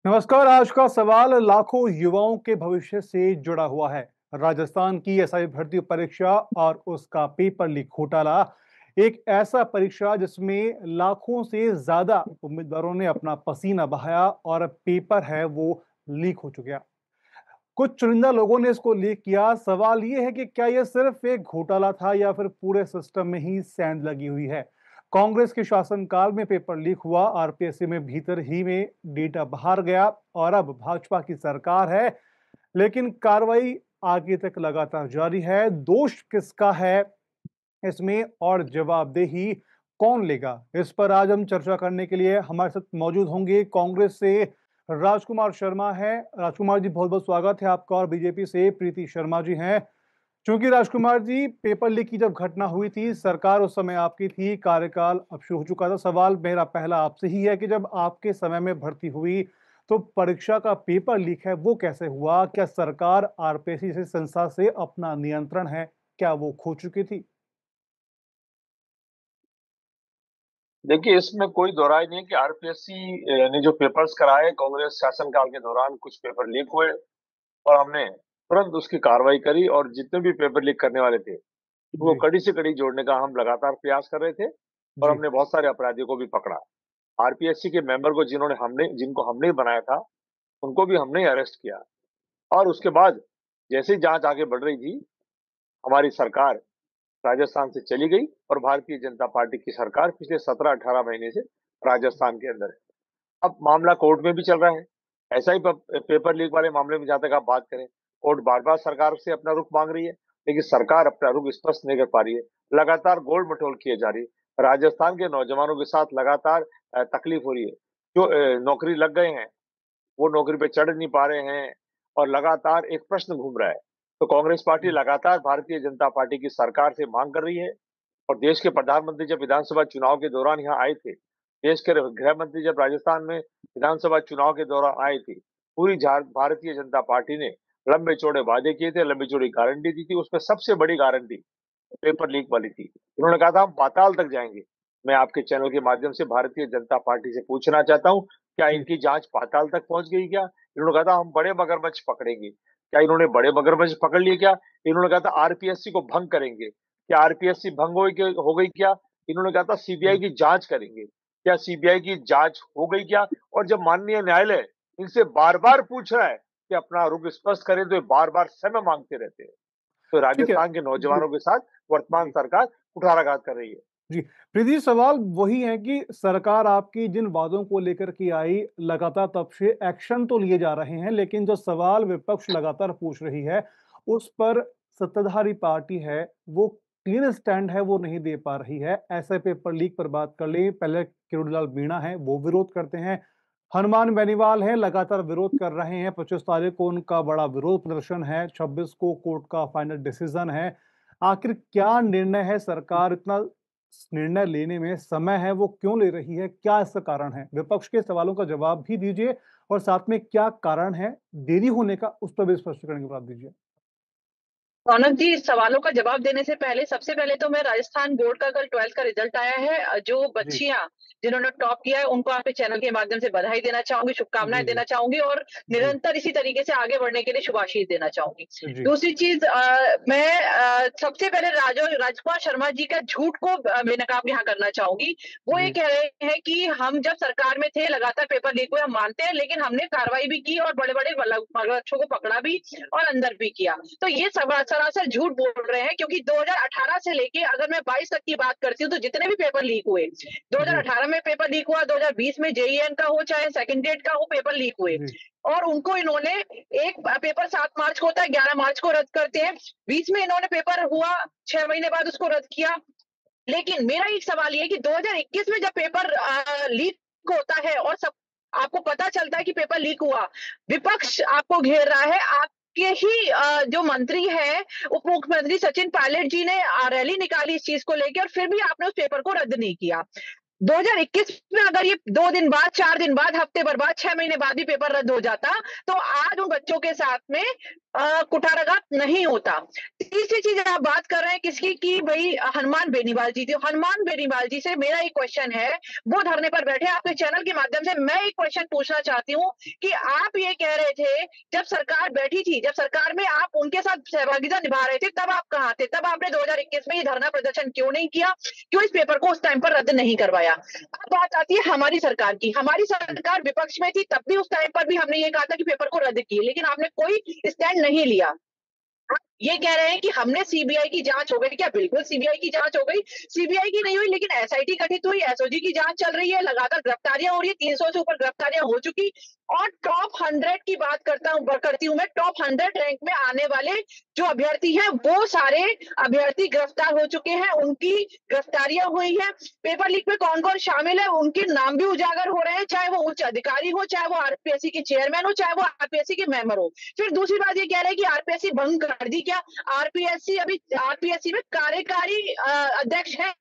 नमस्कार। आज का सवाल लाखों युवाओं के भविष्य से जुड़ा हुआ है। राजस्थान की एसआई भर्ती परीक्षा और उसका पेपर लीक घोटाला एक ऐसा परीक्षा जिसमें लाखों से ज्यादा उम्मीदवारों ने अपना पसीना बहाया और पेपर है वो लीक हो चुका। कुछ चुनिंदा लोगों ने इसको लीक किया। सवाल ये है कि क्या यह सिर्फ एक घोटाला था या फिर पूरे सिस्टम में ही सेंध लगी हुई है। कांग्रेस के शासनकाल में पेपर लीक हुआ, आरपीएससी में भीतर ही में डेटा बाहर गया और अब भाजपा की सरकार है, लेकिन कार्रवाई आगे तक लगातार जारी है। दोष किसका है इसमें और जवाबदेही कौन लेगा, इस पर आज हम चर्चा करने के लिए हमारे साथ मौजूद होंगे कांग्रेस से राजकुमार शर्मा है। राजकुमार जी, बहुत बहुत स्वागत है आपका। और बीजेपी से प्रीति शर्मा जी हैं। क्योंकि राजकुमार जी, पेपर लीक की जब घटना हुई थी, सरकार उस समय आपकी थी, कार्यकाल अब शुरू हो चुका था। सवाल मेरा पहला आपसे ही है कि जब आपके समय में भर्ती हुई तो परीक्षा का पेपर लीक है वो कैसे हुआ? क्या सरकार आरपीएससी से संस्था से अपना नियंत्रण है, क्या वो खो चुकी थी? देखिए, इसमें कोई दो राय नहीं है कि आरपीएससी ने जो पेपर्स कराए कांग्रेस शासनकाल के दौरान कुछ पेपर लीक हुए और हमने तुरंत उसकी कार्रवाई करी और जितने भी पेपर लीक करने वाले थे, वो जी। कड़ी से कड़ी जोड़ने का हम लगातार प्रयास कर रहे थे और जी। हमने बहुत सारे अपराधियों को भी पकड़ा। आरपीएससी के मेंबर को जिनको हमने ही बनाया था, उनको भी हमने ही अरेस्ट किया और उसके बाद जैसे ही जाँच आगे बढ़ रही थी, हमारी सरकार राजस्थान से चली गई और भारतीय जनता पार्टी की सरकार पिछले 17-18 महीने से राजस्थान के अंदर है। अब मामला कोर्ट में भी चल रहा है। ऐसा ही पेपर लीक वाले मामले में जहाँ तक आप बात करें, कोर्ट बार-बार सरकार से अपना रुख माँग रही है, लेकिन सरकार अपना रुख स्पष्ट नहीं कर पा रही है। लगातार गोल-मटोल किए जा रही है। राजस्थान के नौजवानों के साथ लगातार तकलीफ हो रही है। जो नौकरी लग गए हैं, वो नौकरी पे चढ़ नहीं पा रहे हैं और लगातार एक प्रश्न घूम रहा है। तो कांग्रेस पार्टी लगातार भारतीय जनता पार्टी की सरकार से माँग कर रही है और देश के प्रधानमंत्री जब विधानसभा चुनाव के दौरान यहाँ आए थे, देश के गृह मंत्री जब राजस्थान में विधानसभा चुनाव के दौरान आए थे, पूरी भारतीय जनता पार्टी ने लंबे चौड़े वादे किए थे, लंबी चौड़ी गारंटी दी थी। उसमें सबसे बड़ी गारंटी पेपर लीक वाली थी। उन्होंने कहा था हम पाताल तक जाएंगे। मैं आपके चैनल के माध्यम से भारतीय जनता पार्टी से पूछना चाहता हूँ, क्या जी। इनकी जांच पाताल तक पहुंच गई क्या? इन्होंने कहा था हम बड़े मगरमच्छ पकड़ेंगे। क्या इन्होंने बड़े मगरमच्छ पकड़ लिए क्या? इन्होंने कहा था आरपीएससी को भंग करेंगे। क्या आरपीएससी भंग हो गई क्या? इन्होंने कहा था सीबीआई जी। की जांच करेंगे। क्या सीबीआई की जांच हो गई क्या? और जब माननीय न्यायालय इनसे बार-बार पूछ रहा है कि अपना रुख स्पष्ट करें, तो ये बार-बार समय मांगते रहते हैं। तो ठीक है। राजस्थान के जी। नौजवानों के साथ वर्तमान जी। सरकार कुठाराघात कर रही है। जी। प्रीति, सवाल वही है कि सरकार आपकी जिन वादों को लेकर के आई, लगातार तब से एक्शन तो लिए जा रहे हैं, लेकिन जो सवाल विपक्ष लगातार पूछ रही है, उस पर सत्ताधारी पार्टी है, वो क्लियर स्टैंड है, वो नहीं दे पा रही है। ऐसे पेपर लीक पर बात कर लें, पहले किरोड़ीलाल मीणा हैं, वो विरोध करते हैं। हनुमान बेनीवाल हैं, लगातार विरोध कर रहे हैं। 25 तारीख को उनका बड़ा विरोध प्रदर्शन है, 26 को कोर्ट का फाइनल डिसीजन है। आखिर क्या निर्णय है? सरकार इतना निर्णय लेने में समय है वो क्यों ले रही है? क्या इसका कारण है? विपक्ष के सवालों का जवाब भी दीजिए और साथ में क्या कारण है देरी होने का, उस पर भी स्पष्टीकरण के बाद दीजिए। रौनक जी, सवालों का जवाब देने से पहले सबसे पहले तो मैं राजस्थान बोर्ड का कल 12th का रिजल्ट आया है, जो जी। बच्चियां जिन्होंने टॉप किया है उनको आपके चैनल के माध्यम से बधाई देना चाहूंगी, शुभकामनाएं जी। जी। देना चाहूंगी और जी। निरंतर इसी तरीके से आगे बढ़ने के लिए शुभाशीष देना चाहूंगी। जी। दूसरी चीज, मैं सबसे पहले राजकुमार शर्मा जी का झूठ को बेनकाब यहाँ करना चाहूंगी। वो ये जी। कह रहे हैं कि हम जब सरकार में थे लगातार पेपर लीक हुए, हम मानते हैं, लेकिन हमने कार्रवाई भी की और बड़े बड़े मगरमच्छों को पकड़ा भी और अंदर भी किया। तो ये सरासर झूठ बोल रहे हैं, क्योंकि 2018 से लेके अगर मैं 22 तक की बात करती हूँ तो जितने भी पेपर लीक हुए, जी। 2018 में पेपर लीक हुआ, 2020 में जेईएन का हो चाहे सेकंड डेट का हो, पेपर लीक हुए जी। और उनको इन्होंने एक पेपर 7 मार्च को होता है, 11 मार्च को रद्द करते हैं। 20 में इन्होंने पेपर हुआ, 6 महीने बाद उसको रद्द किया। लेकिन मेरा एक सवाल ये है कि 2021 में जब पेपर लीक होता है और सब आपको पता चलता है कि पेपर लीक हुआ, विपक्ष आपको घेर रहा है, आपके ही जो मंत्री है, उप मुख्यमंत्री सचिन पायलट जी ने रैली निकाली इस चीज को लेकर और फिर भी आपने उस पेपर को रद्द नहीं किया। 2021 में अगर ये 2 दिन बाद, 4 दिन बाद, हफ्ते भर बाद, 6 महीने बाद भी पेपर रद्द हो जाता, तो आज उन बच्चों के साथ में कुठाराघात नहीं होता। तीसरी चीज आप बात कर रहे हैं किसकी, कि भाई हनुमान बेनीवाल जी थी। हनुमान बेनीवाल जी से मेरा एक क्वेश्चन है, वो धरने पर बैठे, आपके चैनल के माध्यम से मैं एक क्वेश्चन पूछना चाहती हूँ कि आप ये कह रहे थे जब सरकार बैठी थी, जब सरकार में आप उनके साथ सहभागिता निभा रहे थे, तब आप कहाँ थे? तब आपने 2021 में ये धरना प्रदर्शन क्यों नहीं किया? क्यों इस पेपर को उस टाइम पर रद्द नहीं करवाया? अब बात आती है हमारी सरकार की। हमारी सरकार विपक्ष में थी, तब भी उस टाइम पर भी हमने ये कहा था कि पेपर को रद्द किए, लेकिन आपने कोई स्टैंड नहीं लिया। ये कह रहे हैं कि हमने सीबीआई की जांच हो गई क्या? बिल्कुल सीबीआई की जांच हो गई। सीबीआई की नहीं हुई, लेकिन एसआईटी गठित हुई, एसओजी की जांच चल रही है, लगातार गिरफ्तारियां हो रही है, 300 से ऊपर गिरफ्तारियां हो चुकी। और टॉप 100 की बात करती हूं मैं, टॉप 100 रैंक में आने वाले जो अभ्यर्थी हैं, वो सारे अभ्यर्थी गिरफ्तार हो चुके हैं, उनकी गिरफ्तारियां हुई है। पेपर लीक में कौन कौन शामिल है, उनके नाम भी उजागर हो रहे हैं, चाहे वो उच्च अधिकारी हो, चाहे वो आरपीएससी के चेयरमैन हो, चाहे वो आरपीएससी के मेंबर हो। फिर दूसरी बात ये कह रहे हैं कि आरपीएससी भंग कर दी क्या? आरपीएससी अभी आरपीएससी में कार्यकारी अध्यक्ष है।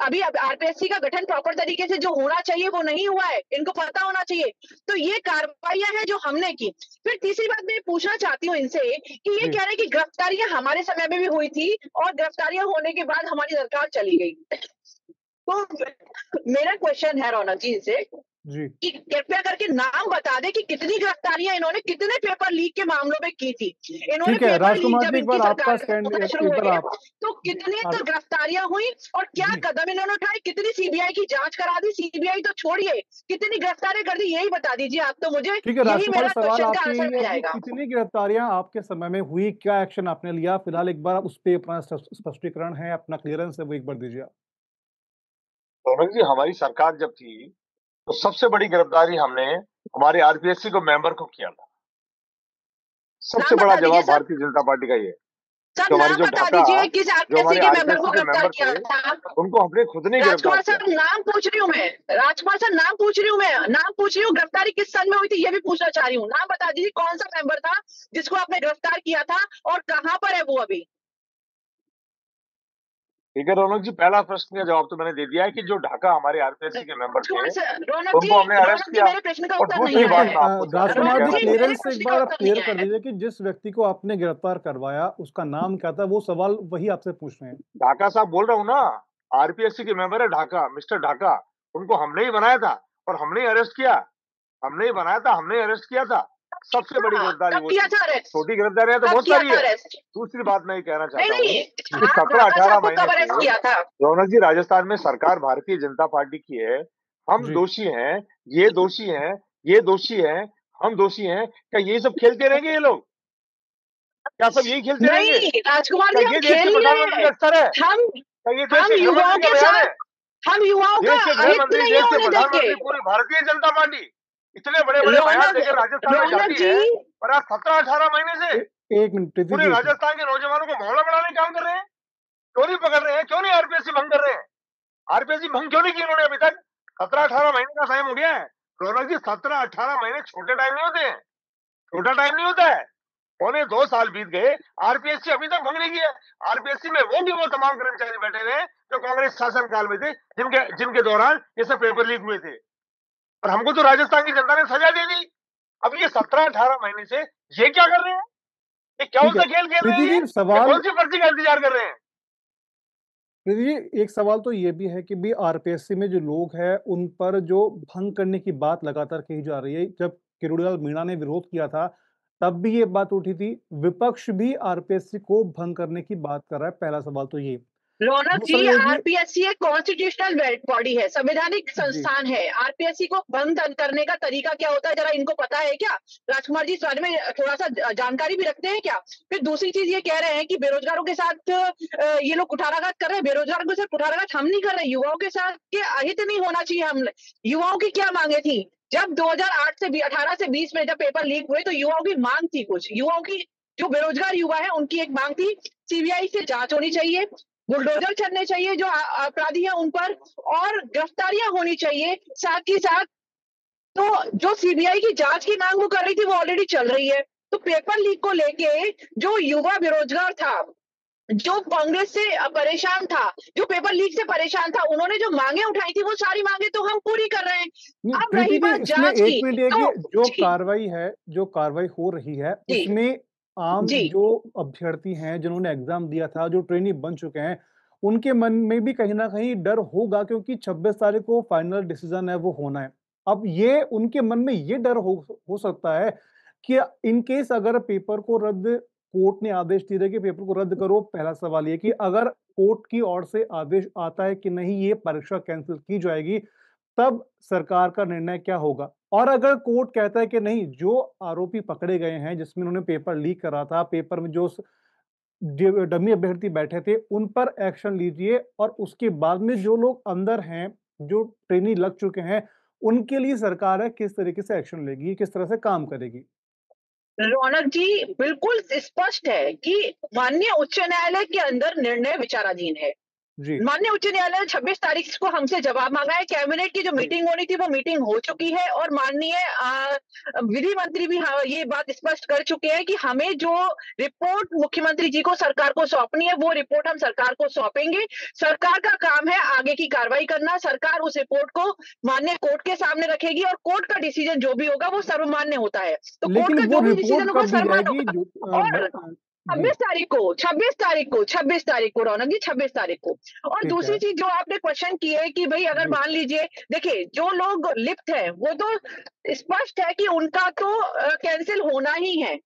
अभी आरपीएससी का गठन प्रॉपर तरीके से जो होना चाहिए वो नहीं हुआ है, इनको पता होना चाहिए। तो ये कार्रवाइयां हैं जो हमने की। फिर तीसरी बात मैं पूछना चाहती हूँ इनसे कि ये कह रहे हैं कि गिरफ्तारियां हमारे समय में भी हुई थी और गिरफ्तारियां होने के बाद हमारी सरकार चली गई। तो मेरा क्वेश्चन है रौनक जी से कि कृपया करके नाम बता दे कि कितनी गिरफ्तारियां इन्होंने कितने पेपर लीक के मामलों में की थी। इन्होंने पेपर लीक जब इनकी सरकार शुरू हुई तो कितनी तो गिरफ्तारियां हुई और क्या कदम इन्होंने उठाए, कितनी सीबीआई की जांच करा दी, सीबीआई तो छोड़िए, कितनी गिरफ्तारियां कर दी, यही बता दीजिए आप। तो मुझे यही मेरा क्वेश्चन का आंसर मिल जाएगा। कितनी गिरफ्तारियां आपके समय में हुई, क्या एक्शन आपने लिया? फिलहाल एक बार उस पर अपना स्पष्टीकरण है, अपना क्लियरेंस है, वो एक बार दीजिए आप। रौनक जी, हमारी सरकार जब थी तो सबसे बड़ी गिरफ्तारी हमने हमारे आरपीएससी को मेंबर को किया था। सबसे बड़ा जवाब भारतीय जनता पार्टी का ये। जो हमारे जो ढाका, जो हमारे आरपीएससी के मेंबर थे, उनको हमने खुद नहीं गिरफ्तार किया। नाम पूछ रही हूँ मैं, राजकुमार सर नाम पूछ रही हूँ मैं, नाम पूछ रही हूँ। गिरफ्तारी किस सन में हुई थी ये भी पूछना चाह रही हूँ। नाम बता दीजिए कौन सा मेंबर था जिसको आपने गिरफ्तार किया था और कहाँ पर है वो अभी? ठीक है रौनक जी, पहला प्रश्न का जवाब तो मैंने दे दिया है कि जो ढाका हमारे आरपीएससी के मेंबर थे उनको हमने अरेस्ट किया। और दूसरी बात मैं आपको राजकुमार जी, क्लियरेंस एक बार आप क्लियर कर दीजिए कि जिस व्यक्ति को आपने गिरफ्तार करवाया उसका नाम क्या था? वो सवाल वही आपसे पूछ रहे हैं। ढाका साहब बोल रहा हूँ ना, आरपीएससी के मेंबर है ढाका, मिस्टर ढाका। उनको हमने ही बनाया था और हमने ही अरेस्ट किया। हमने ही बनाया था, हमने ही अरेस्ट किया था। सबसे बड़ी गिरफ्तारी वो, छोटी गिरफ्तारियां तो बहुत सारी है। दूसरी बात मैं ये कहना चाहता हूँ कि 17-18 महीने से रौनक जी, राजस्थान में सरकार भारतीय जनता पार्टी की है। हम दोषी हैं, ये दोषी हैं, ये दोषी हैं, हम दोषी हैं। क्या ये सब खेलते रहेंगे ये लोग? क्या सब यही खेलते रहेंगे? राजकुमार जी, ये देश के प्रधानमंत्री का स्तर है? हम युवाओं के साथ, हम युवाओं का हित नहीं होने देंगे। पूरी भारतीय जनता पार्टी इतने बड़े बड़े बयान देकर राजस्थान में जाती है, पर आज 17-18 महीने से एक मिनट पूरे राजस्थान के नौजवानों को मोहल्ला बढ़ाने का काम कर रहे हैं। क्यों नहीं पकड़ रहे हैं? क्यों नहीं आरपीएससी भंग कर रहे हैं? आरपीएससी भंग क्यों नहीं की उन्होंने अभी तक? 17-18 महीने का टाइम हो गया है। रौनक जी, 17-18 महीने छोटे टाइम नहीं होते हैं, छोटा टाइम नहीं होता है। 2.25 साल बीत गए, आरपीएससी अभी तक भंग नहीं किया। आरपीएससी में वो तमाम कर्मचारी बैठे हुए हैं जो कांग्रेस शासन काल में थे, जिनके दौरान ये सब पेपर लीक हुए थे। और हमको तो राजस्थान की जनता ने सजा दे दी। अब ये 17-18 महीने से ये क्या कर रहे हैं? ये क्या सा खेल खेल रहे हैं? कौन सी पर्ची का इंतजार कर रहे हैं? एक सवाल तो ये भी है कि भी आरपीएससी में जो लोग हैं उन पर जो भंग करने की बात लगातार कही जा रही है। जब किरोड़ीलाल मीणा ने विरोध किया था तब भी ये बात उठी थी। विपक्ष भी आरपीएससी को भंग करने की बात कर रहा है। पहला सवाल तो ये। रौनक जी, आरपीएससी एक कॉन्स्टिट्यूशनल बॉडी है, संवैधानिक संस्थान है। आरपीएससी को भंग करने का तरीका क्या होता है जरा इनको पता है क्या? राजकुमार जी इस बारे में थोड़ा सा जानकारी भी रखते हैं क्या? फिर दूसरी चीज ये कह रहे हैं कि बेरोजगारों के साथ ये लोग कुठाराघात कर रहे हैं। बेरोजगारों के साथ कुठाराघात हम नहीं कर रहे, युवाओं के साथ के अहित नहीं होना चाहिए। हम युवाओं की क्या मांगे थी जब 2008 से 18 से 20 में जब पेपर लीक हुए तो युवाओं की मांग थी, कुछ युवाओं की, जो बेरोजगार युवा है उनकी एक मांग थी, सीबीआई से जांच होनी चाहिए, बुलडोजर चलने चाहिए जो अपराधी है उन पर, और गिरफ्तारियां होनी चाहिए साथ ही साथ। तो जो सीबीआई की जांच की मांग वो कर रही थी वो ऑलरेडी चल रही है। तो पेपर लीक को लेके जो युवा बेरोजगार था जो कांग्रेस से परेशान था, जो पेपर लीक से परेशान था, उन्होंने जो मांगे उठाई थी वो सारी मांगे तो हम पूरी कर रहे हैं। नहीं, अब प्रीति रही जी, बात इसमें जांच एक की, मिनट, ये तो कि जो जी, कार्रवाई है, जो कार्रवाई हो रही है, जी, उसमें आम जी। जो अभ्यर्थी हैं, जिन्होंने एग्ज़ाम दिया था, जो ट्रेनी बन चुके हैं, उनके मन में भी कहीं न कहीं डर होगा, क्योंकि 26 तारीख को फाइनल डिसीज़न है, वो होना है। अब ये उनके मन में ये डर हो सकता है कि इन केस अगर पेपर को रद्द, कोर्ट ने आदेश दिए थे कि पेपर को रद्द करो, पहला सवाल ये कि अगर कोर्ट की ओर से आदेश आता है कि नहीं, ये परीक्षा कैंसल की जाएगी, तब सरकार का निर्णय क्या होगा? और अगर कोर्ट कहता है कि नहीं, जो आरोपी पकड़े गए हैं, जिसमें उन्होंने पेपर लीक करा था, पेपर में जो डमी अभ्यर्थी बैठे थे, उन पर एक्शन लीजिए, और उसके बाद में जो लोग अंदर हैं, जो ट्रेनी लग चुके हैं, उनके लिए सरकार है किस तरीके से एक्शन लेगी, किस तरह से काम करेगी? रौनक जी, बिल्कुल स्पष्ट है कि माननीय उच्च न्यायालय के अंदर निर्णय विचाराधीन है। जी, माननीय उच्च न्यायालय ने 26 तारीख को हमसे जवाब मांगा है। कैबिनेट की जो मीटिंग होनी थी वो मीटिंग हो चुकी है, और माननीय विधि मंत्री भी ये बात स्पष्ट कर चुके हैं कि हमें जो रिपोर्ट मुख्यमंत्री जी को सरकार को सौंपनी है वो रिपोर्ट हम सरकार को सौंपेंगे। सरकार का काम है आगे की कार्रवाई करना। सरकार उस रिपोर्ट को माननीय कोर्ट के सामने रखेगी, और कोर्ट का डिसीजन जो भी होगा वो सर्वमान्य होता है। तो कोर्ट लेकिन का वो जो भी डिसीजन रिपोर्ट होगा कब दी सर्वमान्य जाएगी? होगा। जो और जी, 26 तारीख को रौनक जी, 26 तारीख को। और ठीक दूसरी है। चीज जो आपने क्वेश्चन की है कि भाई अगर जी, मान लीजिए, देखिए जो लोग लिप्त हैं वो तो स्पष्ट है कि उनका तो कैंसिल होना ही है।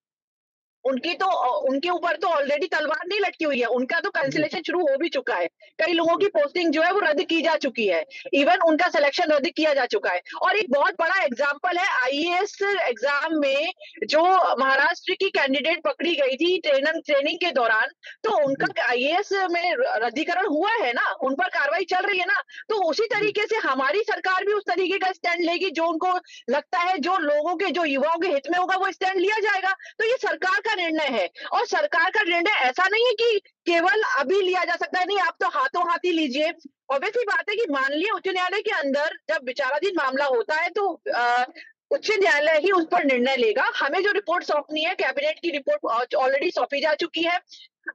उनके ऊपर तो ऑलरेडी तलवार नहीं लटकी हुई है, उनका तो जी, कैंसिलेशन शुरू हो भी चुका है। कई लोगों जी, की पोस्टिंग जो है वो रद्द की जा चुकी है। इवन उनका सिलेक्शन रद्द किया जा चुका है। और एक बहुत बड़ा एग्जाम्पल है, आईएएस एग्जाम में जो महाराष्ट्र की कैंडिडेट पकड़ी गई थी ट्रेनिंग के दौरान, तो जी, उनका आईएएस में रद्दीकरण हुआ है ना, उन पर कार्रवाई चल रही है ना। तो उसी जी। तरीके से हमारी सरकार भी उस तरीके का स्टैंड लेगी, जो उनको लगता है, जो लोगों के, जो युवाओं के हित में होगा वो स्टैंड लिया जाएगा। तो ये सरकार का निर्णय है, और सरकार का निर्णय ऐसा नहीं है कि केवल अभी लिया जा सकता है, नहीं आप तो हाथों हाथ ही लीजिए। ऑब्वियस सी बात है कि माननीय उच्च न्यायालय के अंदर जब विचाराधीन मामला होता है तो उच्च न्यायालय ही उस पर निर्णय लेगा। हमें जो रिपोर्ट सौंपनी है, कैबिनेट की रिपोर्ट ऑलरेडी सौंपी जा चुकी है।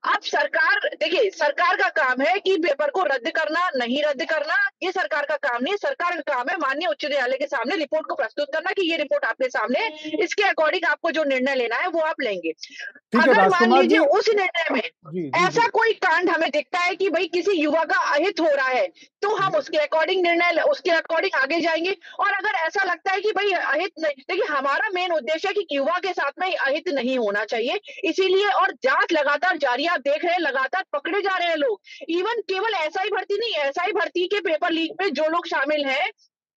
अब सरकार, देखिए सरकार का काम है कि पेपर को रद्द करना, नहीं रद्द करना, ये सरकार का काम नहीं है। सरकार का काम है माननीय उच्च न्यायालय के सामने रिपोर्ट को प्रस्तुत करना कि ये रिपोर्ट आपके सामने है, इसके अकॉर्डिंग आपको जो निर्णय लेना है वो आप लेंगे। ठीक है, अगर मान राजकुमार लीजिए जी। उस निर्णय में जी, जी, ऐसा जी, कोई कांड हमें दिखता है कि भाई किसी युवा का अहित हो रहा है, तो हम जी, उसके अकॉर्डिंग आगे जाएंगे। और अगर ऐसा लगता है कि भाई अहित नहीं, देखिए हमारा मेन उद्देश्य है कि युवा के साथ में अहित नहीं होना चाहिए। इसीलिए, और जांच लगातार जारी, आप देख रहे हैं लगातार पकड़े जा रहे हैं लोग। इवन केवल एसआई भर्ती नहीं, एसआई भर्ती के पेपर लीक में जो लोग शामिल हैं,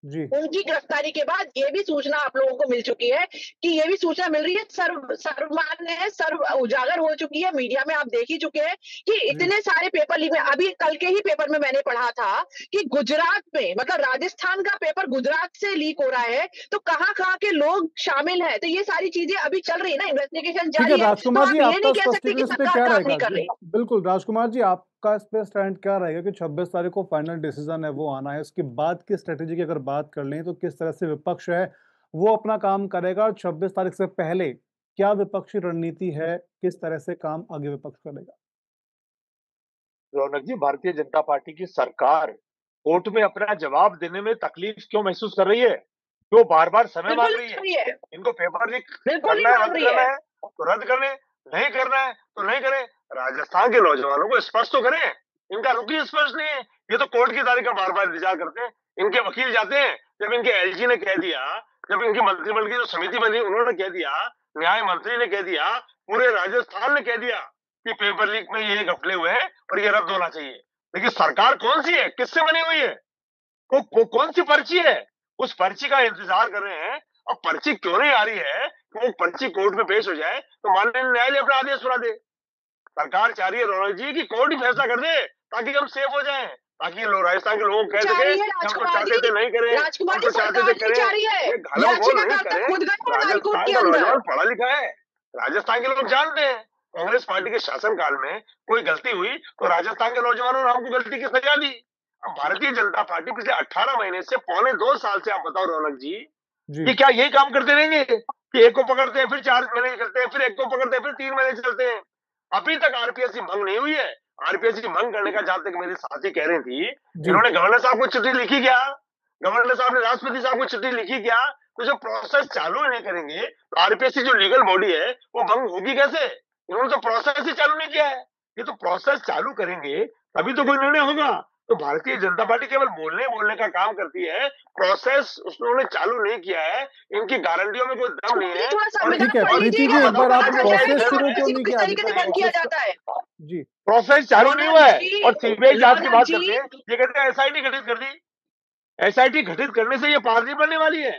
जी, उनकी गिरफ्तारी के बाद ये भी सूचना आप लोगों को मिल चुकी है, कि ये भी सूचना मिल रही है, सर्वमान्य है, सर्व उजागर हो चुकी है, मीडिया में आप देख ही चुके हैं कि जी। इतने सारे पेपर लीक में, अभी कल के ही पेपर में मैंने पढ़ा था कि गुजरात में, मतलब राजस्थान का पेपर गुजरात से लीक हो रहा है, तो कहाँ-कहाँ के लोग शामिल हैं। तो ये सारी चीजें अभी चल रही है ना, इन्वेस्टिगेशन ठीक है, जारी है, तो राजकुमार जी, आप ये आपका नहीं कह सकते स्पष्टीकरण कि इस पे सरकार क्या काम रहेगा? नहीं कर रही। बिल्कुल, राजकुमार जी, आपका इस पे स्टैंड क्या रहेगा कि 26 तारीख को फाइनल डिसीजन है, वो आना है। उसके बाद की स्ट्रैटेजी की अगर बात कर लें, तो किस तरह से विपक्ष है, वो अपना काम करेगा, और 26 तारीख से पहले क्या विपक्षी रणनीति है, किस तरह से काम आगे विपक्ष करेगा? रौनक जी, भारतीय जनता पार्टी की सरकार कोर्ट में अपना जवाब देने में तकलीफ क्यों महसूस कर रही है? क्यों बार-बार समय बिल्कुल मांग रही नहीं है? कर रही है, इनको पेपर लीक बिल्कुल नहीं करना है, मांग रद्द रही करना है। है, तो रद्द करें, नहीं करना है, तो नहीं करें। राजस्थान के नौजवानों को स्पष्ट तो करें, इनका रुख ही स्पष्ट नहीं है। ये तो कोर्ट की तारीख का बार-बार इंतजार करते हैं। इनके वकील जाते हैं, जब इनके एलजी ने कह दिया, जब इनकी मंत्रिमंडल की जो समिति बनी उन्होंने कह दिया, न्याय मंत्री ने कह दिया, पूरे राजस्थान ने कह दिया कि पेपर लीक में ये घपले हुए हैं और ये रद्द होना चाहिए। लेकिन सरकार कौन-सी है? किससे बनी हुई है? वो कौन-सी पर्ची है? उस पर्ची का इंतजार कर रहे हैं। अब पर्ची क्यों नहीं आ रही है कि वो पर्ची कोर्ट में पेश हो जाए, तो माननीय न्यायालय अपना आदेश सुना दे। सरकार चाह रही है रौनक जी कि कोर्ट ही फैसला कर दे, ताकि हम सेफ हो जाएँ, ताकि लोग राजस्थान के लोग कह चाह सकें रही है कि हम तो राजकुमार चाहते जी, थे नहीं करें, राजकुमार हम जी तो चाहते थे सरकार नहीं करें। चाह रही है, ये घालम-घोल नहीं याचिकाकर्ता करें। खुद गए हैं हाई कोर्ट राजस्थान के का अंदर। नौजवान पढ़ा-लिखा है। राजस्थान के लोग जानते हैं, कांग्रेस पार्टी के शासनकाल में कोई गलती हुई, तो राजस्थान के नौजवानों ने हमको गलती की सजा दी। अब भारतीय जनता पार्टी पिछले 18 महीने से, पौने 2 साल से, आप बताओ रौनक जी, जी, ये क्या यही काम करते रहेंगे कि एक को पकड़ते हैं, फिर 4 महीने चलते हैं, फिर एक को पकड़ते हैं, फिर 3 महीने चलते हैं। अभी तक आरपीएससी भंग नहीं हुई है। आरपीएससी भंग करने का, जहां तक मेरी साथी कह रही थी, जी इन्होंने गवर्नर साहब को चिट्ठी लिखी क्या? गवर्नर साहब ने राष्ट्रपति साहब को चिट्ठी लिखी क्या? तो जब प्रोसेस चालू नहीं करेंगे तो आरपीएससी जो लीगल बॉडी है वो भंग होगी कैसे? इन्होंने तो प्रोसेस ही चालू नहीं किया है। ये तो प्रोसेस चालू करेंगे तभी तो कोई निर्णय होगा। तो भारतीय जनता पार्टी केवल बोलने बोलने का काम करती है, प्रोसेस उन्होंने चालू नहीं किया है। इनकी गारंटियों में कोई दम नहीं है। थोड़ा और संविधान ठीक है पढ़ प्रीति लीजिएगा, जी, एक आपको बार आप पता चल जाएगा प्रोसेस कि शुरू क्यों आरपीएससी नहीं को किस किया तरीके से बंद किया जाता है। जी प्रोसेस चालू नहीं हुआ है जी, और सीबीआई जांच की रौनक बात जी, करते हैं, ये कहते हैं एसआईटी गठित कर दी। एसआईटी गठित करने से ये पार नहीं पड़ने वाली है।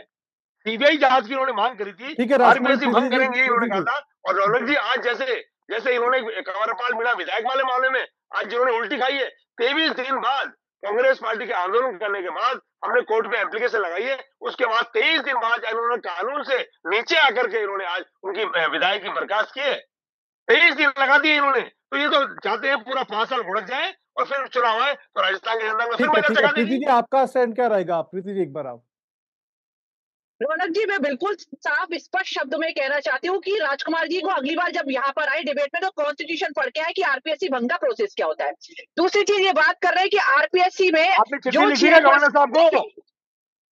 सीबीआई जांच की इन्होंने मांग करी थी, ठीक है राजकुमार, आरपीएससी प्रीति भंग जी करेंगे इन्होंने प्रीति कहा जी था। और रौनक जी, आज जैसे जैसे इन्होंने कंवरपाल मीणा विधायक वाले मामले में आज जिन्होंने उल्टी खाई है, 23 दिन बाद कांग्रेस पार्टी के आंदोलन करने के बाद हमने कोर्ट में एप्लीकेशन लगाई है, उसके बाद 23 दिन बाद इन्होंने कानून से नीचे आकर के इन्होंने आज उनकी विधायक की बर्खास्त की है। 23 दिन लगा दिए इन्होंने। तो ये तो चाहते हैं पूरा 5 साल भुगत जाए और फिर चुनाव आए तो राजस्थान के जनता को फिर ठीक है मजा ठीक है चखा प्रीति देगी। जी, आपका स्टैंड क्या रहेगा? प्रीति जी एक बार आप। रौनक जी, मैं बिल्कुल साफ स्पष्ट शब्दों में कहना चाहती हूँ कि राजकुमार जी को अगली बार जब यहाँ पर आए डिबेट में तो कॉन्स्टिट्यूशन पढ़ के आए कि आरपीएससी भंग का प्रोसेस क्या होता है। दूसरी चीज ये बात कर रहे हैं कि आरपीएससी में आपने चिट्ठी जो लिखी है गवर्नर साहब को?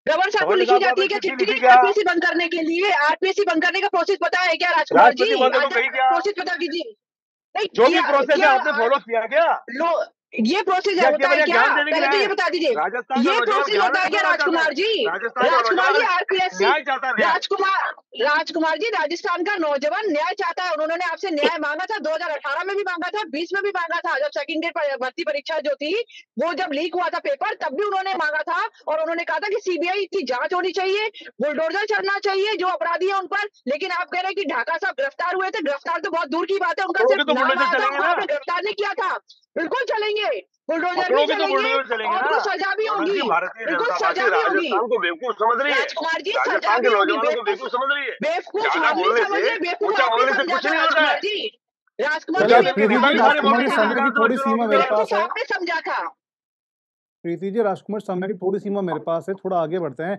गवर्नर साहब को गवर्नर लिखी साहब को जाती है आपने क्या चिट्ठी चिट्ठी लिखी क्या? आरपीएससी बंद करने के लिए? आरपीएससी बंद करने का प्रोसेस पता है क्या राजकुमार जी? राष्ट्रपति महोदय को आज कही क्या? प्रोसेस पता कीजिए। नहीं जो भी किया प्रोसेस है क्या आपने फॉलो किया क्या? लो ये प्रोसेस या होता केवल है ये क्या? ज्ञान देने के पहले तो लिए ये आए? बता दीजिए, राजस्थान का ये नौजवान प्रोसेस ज्ञान होता है क्या लेना चाहता राजकुमार है। जी? राजस्थान का राजकुमार जी, नौजवान आरपीएससी न्याय चाहता है, न्याय। राजकुमार जी, राजस्थान का नौजवान न्याय चाहता है। उन्होंने आपसे न्याय मांगा था, 2018 में भी मांगा था, 20 में भी मांगा था। जब सेकंड ग्रेड भर्ती परीक्षा जो थी वो जब लीक हुआ था पेपर, तब भी उन्होंने मांगा था और उन्होंने कहा था कि सीबीआई की जांच होनी चाहिए, बुलडोजर चलना चाहिए जो अपराधी है उन पर। लेकिन आप कह रहे हैं कि ढाका साहब गिरफ्तार हुए थे। गिरफ्तार तो बहुत दूर की बात है, उनका पकड़ोगे सिर्फ तो नाम बुलडोजर आया था, चलेंगे उनको ना? आपने गिरफ्तार नहीं किया था। बिल्कुल चलेंगे, बुलडोजर भी पकड़ोगे तो चलेंगे बुलडोजर चलेंगे और ना? उनको सजा भी रौनक होगी, जी, भारतीय बिल्कुल जनता सजा पार्टी भी होगी। राजस्थान को बेवकूफ समझ रही है। राजकुमार जी, सजा राजस्थान भी के होगी। नौजवानों को बेवकूफ समझ रही है। बेवकूफ ज्यादा हम नहीं बोलने समझ से, रहे, बेवकूफ ऊंचा आपने बोलने से समझा कुछ था नहीं होता है। राजकुमार जी। राजकुमार जी, ऊंचा चलिए प्रीति नेता जी, भी सारे राजकुमार बोलते जी हैं समय की विधानसभा थोड़ी चुनाव सीमा की मेरे तरह। पास बेवकूफ है। आपने समझा था। प्रीति जी, राजकुमार, समय की थोड़ी सीमा मेरे पास है, थोड़ा आगे बढ़ते हैं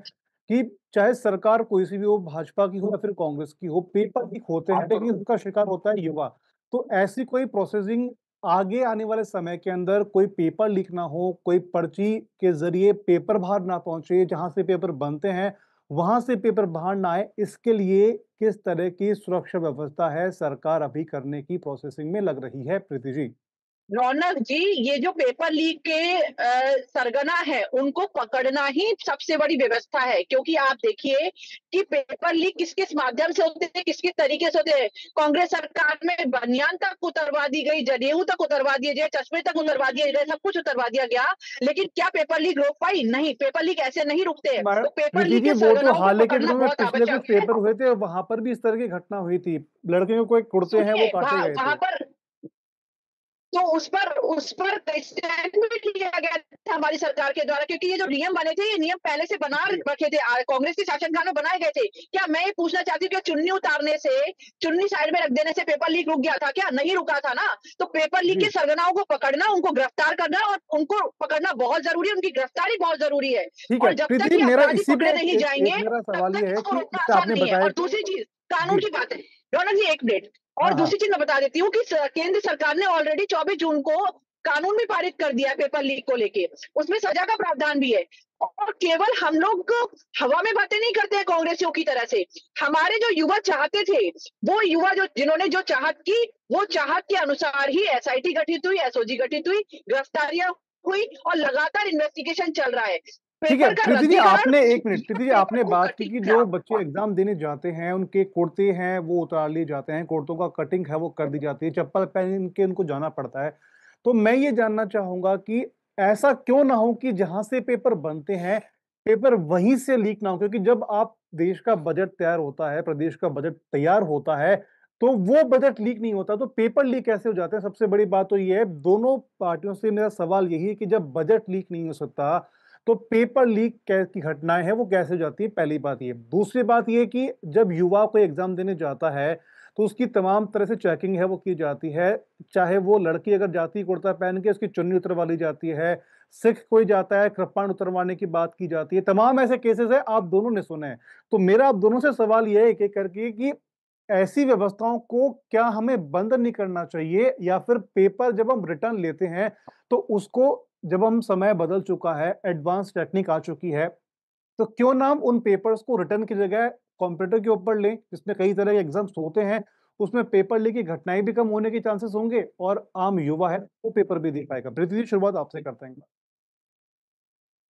कि चाहे सरकार कोई सी भी हो, भाजपा की हो या फिर कांग्रेस की हो, पेपर लीक होते हैं लेकिन उसका शिकार होता है युवा। तो ऐसी कोई प्रोसेसिंग आगे आने वाले समय के अंदर कोई पेपर लीक ना हो, कोई पर्ची के जरिए पेपर बाहर ना पहुंचे, जहां से पेपर बनते हैं वहां से पेपर बाहर ना आए, इसके लिए किस तरह की सुरक्षा व्यवस्था है सरकार अभी करने की प्रोसेसिंग में लग रही है? प्रीति जी। रौनक जी, ये जो पेपर लीक के सरगना है उनको पकड़ना ही सबसे बड़ी व्यवस्था है। क्योंकि आप देखिए कि पेपर लीक किस किस माध्यम से होते थे, किस किस तरीके से होते हैं। कांग्रेस सरकार में बनियान तक उतरवा दी गई, जनेऊ तक उतरवा दिए गए, चश्मे तक उतरवा दिए गए, सब कुछ उतरवा दिया गया। लेकिन क्या पेपर लीक रोक पाई? नहीं, पेपर लीक ऐसे नहीं रुकते हैं। तो पेपर प्रीति लीक जी, के वो तो सरगनाओं हाल को के पकड़ना दिनों में बहुत पिछले कुछ आवश्यक है। पेपर हुए थे, वहां पर भी इस तरह की घटना हुई थी। लड़कियों को कुर्ते हैं वो सुनिए, काटे गए वहां थे। पर तो उस पर स्टैंड भी लिया गया था हमारी सरकार के द्वारा, क्योंकि ये जो नियम बने थे ये नियम पहले से बना रखे थे, कांग्रेस के शासनकाल में बनाए गए थे। क्या मैं ये पूछना चाहती हूँ कि चुन्नी उतारने से, चुन्नी साइड में रख देने से पेपर लीक रुक गया था क्या? नहीं रुका था ना। तो पेपर लीक जी के सरगनाओं को पकड़ना, उनको गिरफ्तार करना और उनको पकड़ना बहुत जरूरी है, उनकी गिरफ्तारी बहुत जरूरी है। ठीक है और जब प्रीति तक जी, ये मेरा अपराधी इसी पे पकड़े नहीं एक जाएंगे मेरा तब सवाल तक ये है इसको कि रोकना जैसे आसान आपने नहीं है। बताया और दूसरी चीज, कानून जी की बात है। रौनक जी, एक मिनट। और हाँ हाँ दूसरी चीज मैं बता देती हूँ कि केंद्र सरकार ने ऑलरेडी 24 जून को कानून भी पारित कर दिया है पेपर लीक को लेके। उसमें सजा का प्रावधान भी है। और केवल हम लोग हवा में बातें नहीं करते हैं कांग्रेसियों की तरह से। हमारे जो युवा चाहते थे, वो युवा जो जिन्होंने जो चाहत की, वो चाहत के अनुसार ही एसआईटी गठित हुई, एसओजी गठित हुई, गिरफ्तारियां हुई और लगातार इन्वेस्टिगेशन चल रहा है। ठीक है पेपर का प्रीति जी, रद्दीकरण आपने एक मिनट, प्रीति जी पेपर आपने को बात की कटिंग कि था। जो बच्चे एग्जाम देने जाते हैं उनके कुर्ते हैं वो उतार लिए जाते हैं, कुर्तों का कटिंग है वो कर दी जाती है, चप्पल पहन के उनको जाना पड़ता है। तो मैं ये जानना चाहूंगा कि ऐसा क्यों ना हो कि जहां से पेपर बनते हैं पेपर वहीं से लीक ना हो, क्योंकि जब आप देश का बजट तैयार होता है, प्रदेश का बजट तैयार होता है, तो वो बजट लीक नहीं होता, तो पेपर लीक कैसे हो जाते हैं? सबसे बड़ी बात तो ये है, दोनों पार्टियों से मेरा सवाल यही है कि जब बजट लीक नहीं हो सकता तो पेपर लीक की घटनाएं हैं वो कैसे हो जाती है? पहली बात ये। दूसरी बात ये कि जब युवा कोई एग्जाम देने जाता है तो उसकी तमाम तरह से चेकिंग है वो की जाती है, चाहे वो लड़की अगर जाती है कुर्ता पहन के उसकी चुन्नी उतरवा ली जाती है, सिख कोई जाता है कृपाण उतरवाने की बात की जाती है, तमाम ऐसे केसेस है, आप दोनों ने सुने हैं। तो मेरा आप दोनों से सवाल ये है एक एक करके कि ऐसी व्यवस्थाओं को क्या हमें बंद नहीं करना चाहिए, या फिर पेपर जब हम रिटर्न लेते हैं तो उसको, जब हम समय बदल चुका है, एडवांस टेक्निक आ चुकी है, तो क्यों ना हम उन पेपर्स को रिटर्न की जगह कंप्यूटर के ऊपर लें, जिसमें कई तरह के एग्जाम्स होते हैं, उसमें पेपर लीक की घटनाएं भी कम होने के चांसेस होंगे और आम युवा है वो पेपर भी दे पाएगा। प्रीति जी, शुरुआत आपसे करते हैं।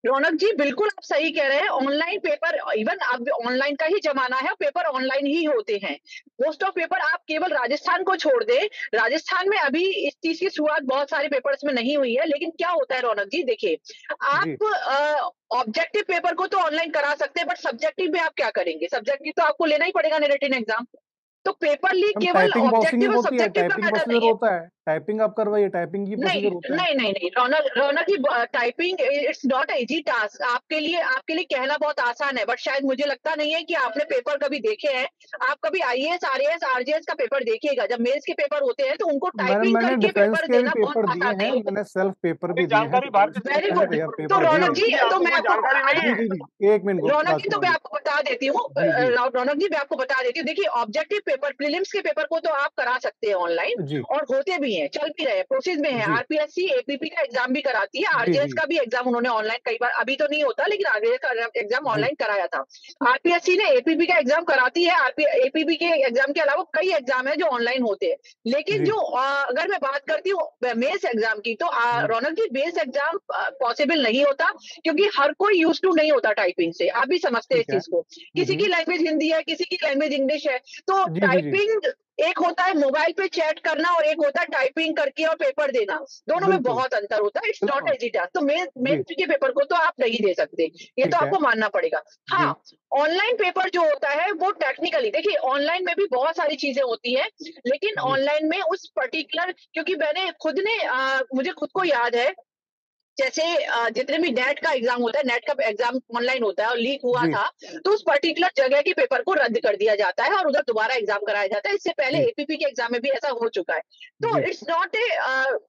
रौनक जी, बिल्कुल आप सही कह रहे हैं। ऑनलाइन पेपर, इवन अब ऑनलाइन का ही जमाना है, पेपर ऑनलाइन ही होते हैं। मोस्ट ऑफ पेपर, आप केवल राजस्थान को छोड़ दें, राजस्थान में अभी इस चीज की शुरुआत बहुत सारे पेपर्स में नहीं हुई है। लेकिन क्या होता है रौनक जी, देखिए, जी, आप ऑब्जेक्टिव पेपर को तो ऑनलाइन करा सकते हैं, बट सब्जेक्टिव में आप क्या करेंगे? सब्जेक्टिव तो आपको लेना ही पड़ेगा रिटन एग्जाम। तो पेपर लीक हम केवल टाइपिंग प्रोसेसिंग ऑब्जेक्टिव और होती है, सब्जेक्टिव का टाइपिंग मैटर प्रोसीजर नहीं है। होता है, टाइपिंग आप करवाइए, टाइपिंग की नहीं, प्रोसीजर होता है। नहीं, नहीं, नहीं, Raunak Raunak ji, typing it's not easy task. आपके लिए कहना बहुत आसान है, बट शायद मुझे लगता नहीं है कि आपने पेपर कभी देखे हैं। आप कभी आईएएस, आरएएस, आरजेएस का पेपर देखिएगा, जब मेंस के पेपर होते हैं तो उनको टाइपिंग मैंने करके डिफेंस पेपर के भी देना बहुत पेपर दिए आसान हैं, नहीं होता। मैंने सेल्फ पेपर अरे भी दिए हैं, जानकारी डिफेंस भारतीय वेरी के गुड। मैंने यार तो पेपर दिए रौनक हैं। जी, तो आपको मैं कोई आपको जानकारी नहीं जी है। जी जी, एक मिनट रौनक जी, तो राजकुमार मैं जी। आपको बता देती हूँ, जी जी रौनक जी, मैं आपको बता देती हूँ। देखिए, ऑब्जेक्टिव पेपर, प्रीलिम्स के पेपर को तो आप करा सकते हैं ऑनलाइन, जी और होते भी हैं, चल भी रहे हैं, प्रोसेस में है। जी आरपीएससी, एपीपी का एग्जाम भी कराती है, जी आरजेएस जी का भी एग्जाम उन्होंने ऑनलाइन कई बार, अभी तो नहीं होता, लेकिन आरजेएस का एग्जाम जी ऑनलाइन कराया था। आरपीएससी ने एपीपी का एग्जाम कराती है। एपीपी के एग्जाम के अलावा कई एग्जाम है जो ऑनलाइन होते हैं। लेकिन जी जो अगर मैं बात करती हूँ मेंस एग्जाम की, तो जी रौनक जी, मेंस एग्जाम पॉसिबल नहीं होता, क्योंकि हर कोई यूज टू नहीं होता टाइपिंग से। आप भी समझते हैं ठीक इस है। चीज को। किसी की लैंग्वेज हिंदी है, किसी की लैंग्वेज इंग्लिश है। तो जी जी जी, टाइपिंग, एक होता है मोबाइल पे चैट करना और एक होता है टाइपिंग करके और पेपर देना। दोनों में बिल्कुल बहुत अंतर होता है। इट्स नॉट बिल्कुल। Easy task. तो जी, मेंस के पेपर को तो आप नहीं दे सकते, ये तो ठीक है। आपको मानना पड़ेगा। हाँ, जी ऑनलाइन पेपर जो होता है वो टेक्निकली, देखिए, ऑनलाइन में भी बहुत सारी चीजें होती हैं, लेकिन जी ऑनलाइन में उस पर्टिकुलर, क्योंकि मैंने खुद ने मुझे खुद को याद है, जैसे जितने भी नेट का एग्जाम होता है, नेट का एग्जाम ऑनलाइन होता है और लीक हुआ जी था, तो उस पर्टिकुलर जगह के पेपर को रद्द कर दिया जाता है और उधर दोबारा एग्जाम कराया जाता है। इससे पहले जी एपीपी के एग्जाम में भी ऐसा हो चुका है। तो जी it's not a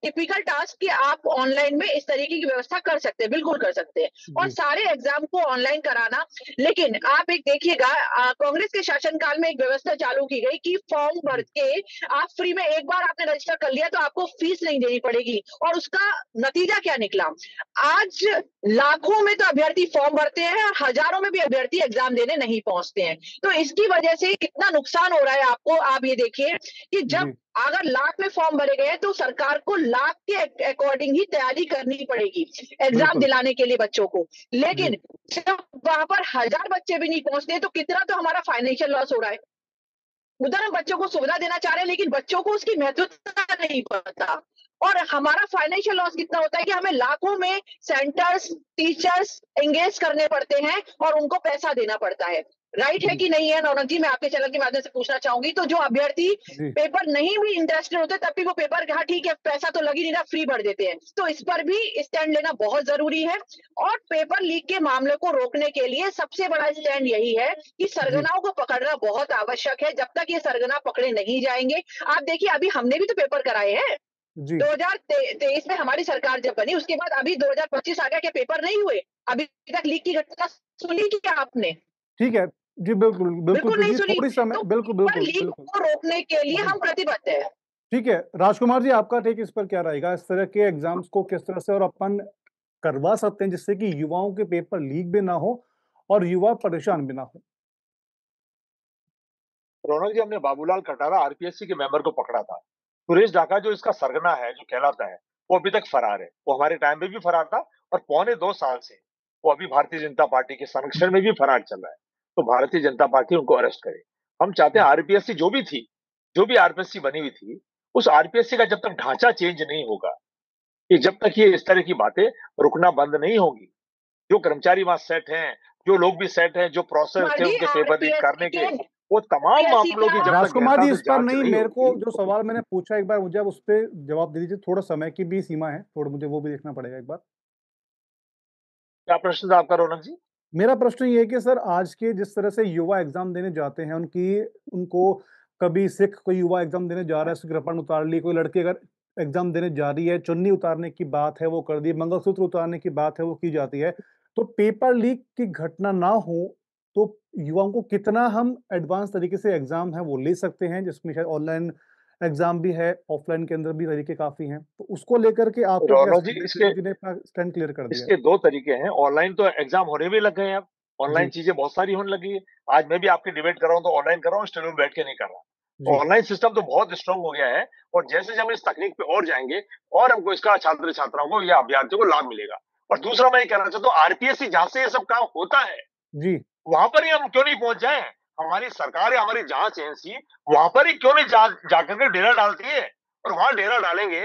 typical task कि आप ऑनलाइन में इस तरीके की व्यवस्था कर सकते हैं, बिल्कुल कर सकते हैं, और जी सारे एग्जाम को ऑनलाइन कराना। लेकिन आप एक देखिएगा, कांग्रेस के शासनकाल में एक व्यवस्था चालू की गई कि फॉर्म भर जी के आप फ्री में, एक बार आपने रजिस्टर कर लिया तो आपको फीस नहीं देनी पड़ेगी, और उसका नतीजा क्या निकला? आज लाखों में तो अभ्यर्थी फॉर्म भरते हैं और हजारों में भी अभ्यर्थी एग्जाम देने नहीं पहुंचते हैं। तो इसकी वजह से कितना नुकसान हो रहा है आपको, आप ये देखिए कि जब जी अगर लाख में फॉर्म भरे गए तो सरकार को लाख के अकॉर्डिंग ही तैयारी करनी पड़ेगी एग्जाम बिल्कुल। दिलाने के लिए बच्चों को। जी लेकिन जब वहां पर 1000 बच्चे भी नहीं पहुंचते, तो कितना तो हमारा फाइनेंशियल लॉस हो रहा है। उधर हम बच्चों को सुविधा देना चाह रहे हैं, लेकिन बच्चों को उसकी महत्वता नहीं पता, और हमारा फाइनेंशियल लॉस कितना होता है कि हमें लाखों में सेंटर्स, टीचर्स एंगेज करने पड़ते हैं और उनको पैसा देना पड़ता है। राइट है जी कि नहीं है रौनक जी? मैं आपके चैनल के माध्यम से पूछना चाहूंगी। तो जो अभ्यर्थी जी पेपर नहीं भी इंटरेस्टेड होते, तब भी वो पेपर, हाँ ठीक है, पैसा तो लग ही नहीं रहा, फ्री भर देते हैं। तो इस पर भी स्टैंड लेना बहुत जरूरी है, और पेपर लीक के मामले को रोकने के लिए सबसे बड़ा स्टैंड यही है कि जी सरगनाओं को पकड़ना बहुत आवश्यक है। जब तक ये सरगना पकड़े नहीं जाएंगे, आप देखिए, अभी हमने भी तो पेपर कराए हैं। जी 2023 में हमारी सरकार जब बनी, उसके बाद अभी 2025 आ गया, क्या पेपर नहीं हुए? अभी तक लीक की घटना सुनी क्या आपने? ठीक है। जी बिल्कुल बिल्कुल बिल्कुल नहीं प्रीति जी, सुनी। थोड़ी समय, तो बिल्कुल पेपर बिल्कुल लीक बिल्कुल। को रोकने के लिए जी हम प्रतिबद्ध हैं। ठीक है, राजकुमार जी, आपका टेक इस पर क्या रहेगा? इस तरह के एग्जाम्स को किस तरह से और अपन करवा सकते हैं जिससे कि युवाओं के पेपर लीक भी ना हो और युवा परेशान भी ना हो? रौनक जी, हमने बाबूलाल कटारा आरपीएससी के मेंबर को पकड़ा था। सुरेश ढाका जो इसका सरगना है, जो कहलाता है, वो अभी तक फरार है। वो हमारे टाइम में भी फरार था और पौने 2 साल से वो अभी भारतीय जनता पार्टी के संरक्षण में भी फरार चल रहा है। तो भारतीय जनता पार्टी उनको अरेस्ट करे। हम चाहते हैं आरपीएससी जो भी थी, जो भी आरपीएससी बनी हुई थी, उस आरपीएससी का जब तक ढांचा चेंज नहीं होगा, कि जब तक ये इस तरह की बातें रुकना बंद नहीं होगी, जो कर्मचारी वहां सेट हैं, जो लोग भी सेट हैं, जो प्रोसेस कुमार थे जी, उनके पेपर लीक आरपीएससी करने के, के, वो तमाम आरपीएससी मामलों की का, जब तक राजकुमार गहनता जी, से इस पर जांच नहीं, नहीं मेरे को होगी। जो सवाल मैंने पूछा, एक बार मुझे आप उस पे जवाब दे दीजिए। थोड़ा समय की भी सीमा है, थोड़ा मुझे वो भी देखना पड़ेगा एक बार। क्या प्रश्न था आपका रौनक जी? मेरा प्रश्न ये है कि सर, आज के जिस तरह से युवा एग्जाम देने जाते हैं, उनको कभी सिख कोई युवा एग्जाम देने जा रहा है, उसकी कृपाण उतार ली, कोई लड़की अगर एग्जाम देने जा रही है, चुन्नी उतारने की बात है वो कर दी, मंगलसूत्र उतारने की बात है वो की जाती है। तो पेपर लीक की घटना ना हो, तो युवाओं को कितना हम एडवांस तरीके से एग्जाम है वो ले सकते हैं, जिसमें शायद ऑनलाइन एग्जाम भी है, ऑफलाइन के अंदर भी तरीके काफी हैं, तो उसको लेकर के आपका क्या रौनक जी, इसके जी ने अपना स्टैंड क्लियर कर दिया है। इसके 2 तरीके हैं। ऑनलाइन तो एग्ज़ाम होने भी लग गए हैं अब। ऑनलाइन जी चीज़ें बहुत सारी होने लगी है। आज मैं भी आपकी डिबेट कर रहा हूँ तो ऑनलाइन कर रहा हूँ, स्टूडियो में बैठ के नहीं कर रहा। जी ऑनलाइन सिस्टम तो बहुत स्ट्रांग हो गया है और जैसे हम इस तकनीक पे और जाएँगे और हमको इसका छात्र-छात्राओं को या अभ्यर्थियों को लाभ मिलेगा। और दूसरा मैं ये कहना चाहता हूँ, आरपीएससी जहाँ से ये सब काम होता है, जी वहाँ पर ही हम क्यों नहीं पहुँच जाएँ? हमारी सरकार या हमारी जाँच एजेंसी वहाँ पर ही क्यों नहीं जाकर के डेरा डालती है? और वहाँ डेरा डालेंगे,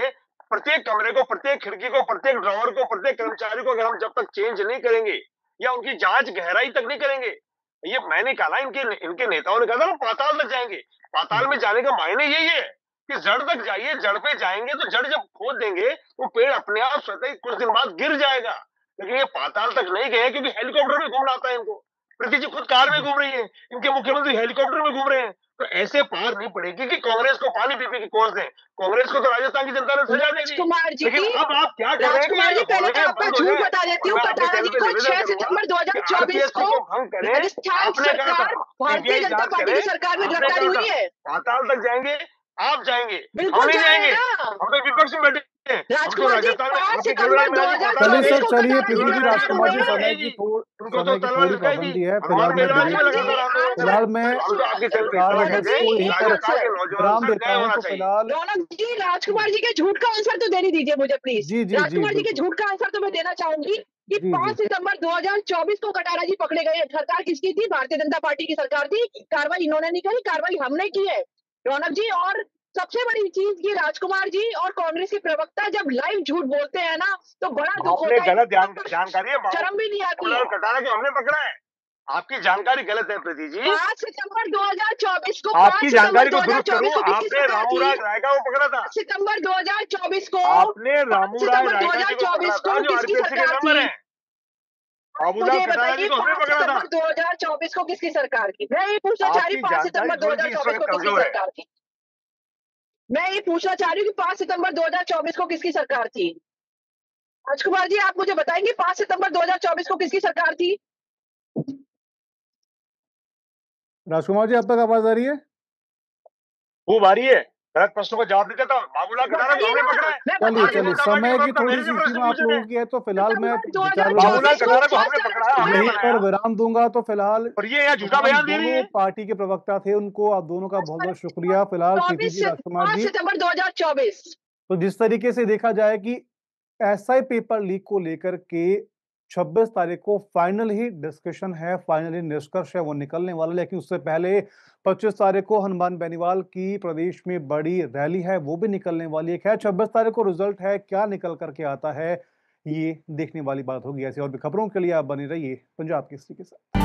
प्रत्येक कमरे को, प्रत्येक खिड़की को, प्रत्येक ड्रॉवर को, प्रत्येक कर्मचारी को अगर हम जब तक चेंज नहीं करेंगे या उनकी जाँच गहराई तक नहीं करेंगे, ये मैंने कहा ना, इनके इनके नेताओं ने कहा था ना पाताल तक जाएँगे। पाताल में जाने का मायने यही है कि जड़ तक जाइए, जड़ पे जाएँगे तो जड़ जब खोद देंगे, वो पेड़ अपने आप स्वतः ही कुछ दिन बाद गिर जाएगा। लेकिन ये पाताल तक नहीं गए क्योंकि हेलीकॉप्टर में घूमना आता है इनको। प्रीति जी खुद कार में घूम रही है, इनके मुख्यमंत्री हेलीकॉप्टर में घूम रहे हैं। तो ऐसे पार नहीं पड़ेगी कि कांग्रेस को पानी पी-पी के कोस दें। कांग्रेस को तो राजस्थान की जनता ने सजा दे दी। राजकुमार जी, लेकिन अब आप क्या कर रहे हैं राजकुमार जी, कि पहले होने मैं आपका बंद हो झूठ जाए बता देती और हूँ। मैं आपके कटारा जी चैनल पे को निवेदन 6 करूँगा सितंबर कि 2024 आरपीएससी को को भंग करें। राजस्थान आपने कहा सरकार था, भारतीय सीबीआई जनता जाँच पार्टी करे, की सरकार में आपने गिरफ्तारी कहा हुई था, है। पाताल तक जाएँगे, आप जाएँगे, हम बिल्कुल नहीं जा रहे जाएँगे। हैं ना। हम तो विपक्ष में बैठे हैं। हम तो राजकुमार जी, राजस्थान में 5 आपकी सितंबर खबरें मिला दी, पाताल चलिए में सर, गई। चलिए कटारा जी प्रीति जी, गिरफ्तार राजकुमार हुए जी, हैं। उनको तो समय की तलवार थोड़ी लटकाई दी। पाबंदी है। हनुमान फिलहाल मैं मेलवाल जी डिबेट में रौनक को जी, लगातार आंदोलन कर रहे फिलहाल हैं। मैं हम तो आपके चैनल पे सरकार खड़ा बहस कहते हैं, को यहीं पर राजस्थान के नौजवानों विराम के साथ देता न्याय हूं, होना तो चाहिए। फिलहाल रौनक जी, राजकुमार जी के झूठ का आंसर तो देने दीजिए मुझे प्लीज। जी जी जी राजकुमार जी के बिल्कुल, झूठ का आंसर तो मैं देना चाहूंगी कि जी 5 जी सितंबर 2024 को कटारा जी पकड़े गए। सरकार किसकी थी? भारतीय जनता पार्टी की सरकार थी। कार्रवाई इन्होंने नहीं करी, कार्रवाई हमने की है रौनक जी। और सबसे बड़ी चीज ये राजकुमार जी और कांग्रेस के प्रवक्ता जब लाइव झूठ बोलते हैं ना, तो बड़ा दुख आपने होता है। गलत जानकारी है। शर्म भी नहीं आती बाबूलाल है। कटारा को हमने पकड़ा है। आपकी जानकारी गलत है प्रीति जी। 5 सितंबर 2024 को आपकी 5 सितंबर जानकारी को दुरुस्त करूं, 2024 को किसकी आपने सरकार थी? रामूराज रायका को पकड़ा था। 5 सितंबर 2024 को आपने 5 रामूराज सितंबर रायका जी को पकड़ा 2024 था, को जो किसकी आरपीएससी के सरकार मेंबर थी? हैं। बाबूलाल मुझे कटारा जी बताइए, को हमने 5 पकड़ा था। सितंबर 2024 को किसकी सरकार थी? मैं ये पूछना चाह रही आपकी हूँ 5 जानकारी सितंबर थोड़ी सी इस 2024 वक्त को किसकी कमजोर है। सरकार थी? मैं ये पूछना चाह रही हूँ कि 5 सितंबर 2024 को किसकी सरकार थी? राजकुमार जी, आप मुझे बताएंगे 5 सितंबर 2024 को किसकी सरकार थी? राजकुमार जी, आप तक आवाज आ रही है? खूब आ रही है। गलत प्रश्नों का जवाब नहीं देता। बाबूलाल कटारा को बताइए हमने ना, पकड़ा है। मैं चलिए बता भारतीय रही चलिए, हूँ। जनता पार्टी के समय की प्रवक्ता थोड़ी मेरे सी से सीमा प्रश्न आप पूछ रहे लोगों हैं। की है, तो फिलहाल मैं सितंबर विचार बाबूलाल विमर्श 2024 को कटारा को हमने फर्स्ट पकड़ा है, हमने यहीं बनाया। पर विराम दूंगा। तो फिलहाल और ये यहाँ झूठा तमाम बयान दे रही दोनों है। पार्टी के प्रवक्ता थे, उनको आप दोनों का बहुत बहुत शुक्रिया। फिलहाल प्रीति जी, राजकुमार 5 जी, सितंबर 2024। तो जिस तरीके से देखा जाए कि एसआई पेपर लीक को लेकर के 26 तारीख को फाइनल ही डिस्कशन है, फाइनली निष्कर्ष है वो निकलने वाला, लेकिन उससे पहले 25 तारीख को हनुमान बेनीवाल की प्रदेश में बड़ी रैली है, वो भी निकलने वाली है। खैर, 26 तारीख को रिजल्ट है, क्या निकल करके आता है ये देखने वाली बात होगी। ऐसी और भी खबरों के लिए आप बने रहिए पंजाब केसरी के साथ।